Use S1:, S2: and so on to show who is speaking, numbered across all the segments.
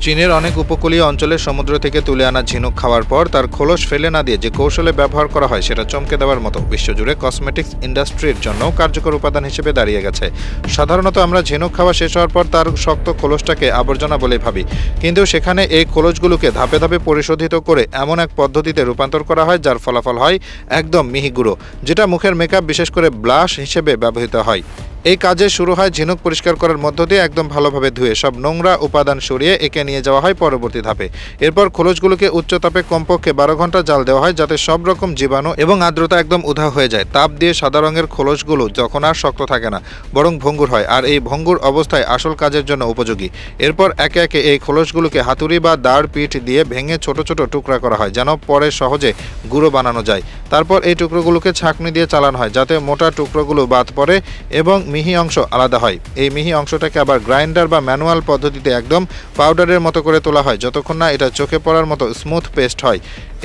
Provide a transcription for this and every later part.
S1: চীনের অনেক উপকূলীয় অঞ্চলে সমুদ্র থেকে তুলে আনা ঝিনুক খাওয়ার পর তার খোলস ফেলে না দিয়ে যে কৌশলে ব্যবহার করা হয় সেটা চমকে দেওয়ার মতো বিশ্বজুড়ে কসমেটিক্স ইন্ডাস্ট্রির জন্য কার্যকর উপাদান হিসেবে দাঁড়িয়ে গেছে। সাধারণত আমরা ঝিনুক খাওয়া শেষ হওয়ার পর তার শক্ত খোলসটাকে আবর্জনা বলে ভাবি, কিন্তু সেখানে এই খোলসগুলোকে ধাপে ধাপে পরিশোধিত করে এমন এক পদ্ধতিতে রূপান্তর করা হয় যার ফলাফল হয় একদম মিহি গুঁড়ো, যেটা মুখের মেকআপ বিশেষ করে ব্লাশ হিসেবে ব্যবহৃত হয়। এই কাজে শুরু হয় ঝিনুক পরিষ্কার করার মধ্য দিয়ে একদম ভালোভাবে ধুয়ে সব নোংরা উপাদান সরিয়ে একে নিয়ে যাওয়া হয় পরবর্তী ধাপে। এরপর খোলসগুলোকে উচ্চ তাপে কমপক্ষে 12 ঘন্টা জাল দেওয়া হয় যাতে সব রকম জীবাণু এবং আর্দ্রতা একদম উধাও হয়ে যায়। তাপ দিয়ে সাদা রঙের খোলসগুলো যখন আর শক্ত থাকে না বরং ভঙ্গুর হয়, আর এই ভঙ্গুর অবস্থায় আসল কাজের জন্য উপযোগী। এরপর একে একে এই খোলসগুলোকে হাতুড়ি বা দাঁড় পিঠ দিয়ে ভেঙে ছোট ছোট টুকরা করা হয় যেন পরে সহজে গুঁড়ো বানানো যায়। তারপর এই টুকরোগুলোকে ছাঁকনি দিয়ে চালানো হয় যাতে মোটা টুকরোগুলো বাদ পড়ে এবং মিহি অংশ আলাদা হয়। এই মিহি অংশটাকে আবার গ্রাইন্ডার বা ম্যানুয়াল পদ্ধতিতে একদম পাউডারের মতো করে তোলা হয় যতক্ষণ না এটা চোখে পড়ার মতো স্মুথ পেস্ট হয়।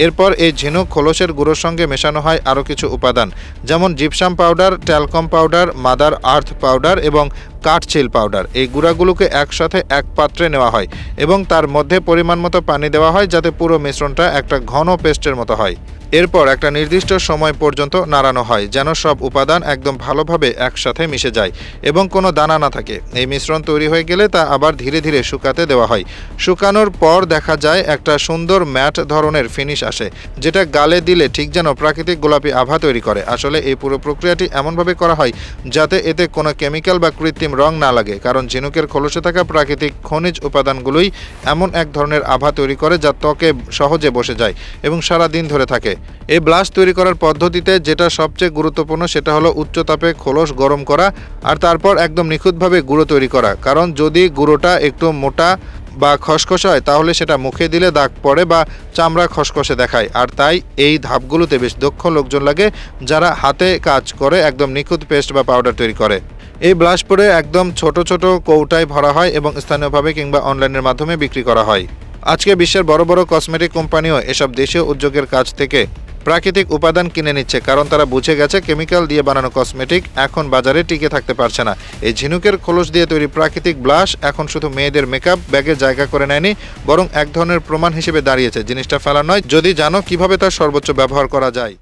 S1: এরপর এই ঝিনুক খোলসের গুঁড়োর সঙ্গে মেশানো হয় আরও কিছু উপাদান, যেমন gypsum powder, talcum powder, mother earth powder এবং কাঠচিল পাউডার। এই গুঁড়াগুলোকে একসাথে এক পাত্রে নেওয়া হয় এবং তার মধ্যে পরিমাণ মতো পানি দেওয়া হয় যাতে পুরো মিশ্রণটা একটা ঘন পেস্টের মতো হয়। এরপর একটা নির্দিষ্ট সময় পর্যন্ত নাড়ানো হয় যেন সব উপাদান একদম ভালোভাবে একসাথে মিশে যায় এবং কোনো দানা না থাকে। এই মিশ্রণ তৈরি হয়ে গেলে তা আবার ধীরে ধীরে শুকাতে দেওয়া হয়। শুকানোর পর দেখা যায় একটা সুন্দর ম্যাট ধরনের ফিনিশ আসে, যেটা গালে দিলে ঠিক যেন প্রাকৃতিক গোলাপি আভা তৈরি করে। আসলে এই পুরো প্রক্রিয়াটি এমনভাবে করা হয় যাতে এতে কোনো কেমিক্যাল বা কৃত্রিম রং না লাগে, কারণ ঝিনুকের খোলসে থাকা প্রাকৃতিক খনিজ উপাদানগুলোই এমন এক ধরনের আভা তৈরি করে যা ত্বকে সহজে বসে যায় এবং সারা দিন ধরে থাকে। এই ব্লাশ তৈরি করার পদ্ধতিতে যেটা সবচেয়ে গুরুত্বপূর্ণ সেটা হলো উচ্চ তাপে খোলস গরম করা আর তারপর একদম নিখুঁতভাবে গুঁড়ো তৈরি করা, কারণ যদি গুঁড়োটা একটু মোটা বা খসখসে হয় তাহলে সেটা মুখে দিলে দাগ পড়ে বা চামড়া খসখসে দেখায়। আর তাই এই ধাপগুলোতে বেশ দক্ষ লোকজন লাগে যারা হাতে কাজ করে একদম নিখুঁত পেস্ট বা পাউডার তৈরি করে। এই ব্লাশ পরে একদম ছোট ছোট কৌটায় ভরা হয় এবং স্থানীয়ভাবে কিংবা অনলাইনের মাধ্যমে বিক্রি করা হয়। আজকে বিশ্বের বড় বড় কসমেটিক কোম্পানিও এসব দেশীয় উদ্যোগের কাছ থেকে প্রাকৃতিক উপাদান কিনে নিচ্ছে, কারণ তারা বুঝে গেছে কেমিক্যাল দিয়ে বানানো কসমেটিক এখন বাজারে টিকে থাকতে পারছে না। এই ঝিনুকের খোলস দিয়ে তৈরি প্রাকৃতিক ব্লাশ এখন শুধু মেয়েদের মেকআপ ব্যাগে জায়গা করে নেয়নি, বরং এক ধরনের প্রমাণ হিসেবে দাঁড়িয়েছে জিনিসটা ফেলা নয় যদি জানো কিভাবে তার সর্বোচ্চ ব্যবহার করা যায়।